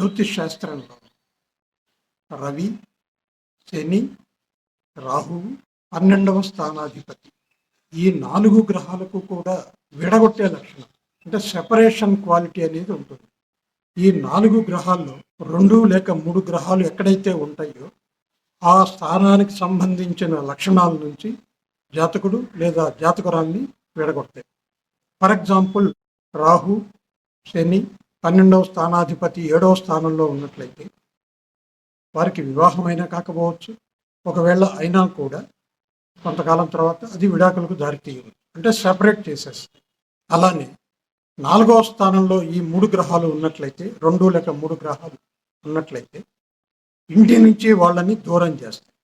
జ్యోతిష్ శాస్త్రంలో రవి, శని, రాహువు 12వ స్థానాధిపతి. ఈ 4 గ్రహాలకు కూడా విడగొట్టే లక్షణం, అంటే సెపరేషన్ క్వాలిటీ అనేది ఉంటుంది. ఈ 4 గ్రహాల్లో 2 లేక 3 గ్రహాలు ఎక్కడైతే ఉంటాయో ఆ స్థానానికి సంబంధించిన లక్షణాల నుంచి జాతకుడు లేదా జాతకురాల్ని విడగొడతాయి. ఫర్ ఎగ్జాంపుల్, రాహు, శని 12వ స్థానాధిపతి 7వ స్థానంలో ఉన్నట్లయితే వారికి వివాహమైనా కాకపోవచ్చు. ఒకవేళ అయినా కూడా కొంతకాలం తర్వాత అది విడాకులకు దారితీయవచ్చు, అంటే సెపరేట్ చేసేస్తుంది. అలానే 4వ స్థానంలో ఈ 3 గ్రహాలు ఉన్నట్లయితే, 2 లేక 3 గ్రహాలు ఉన్నట్లయితే ఇంటి నుంచి వాళ్ళని దూరం చేస్తాయి.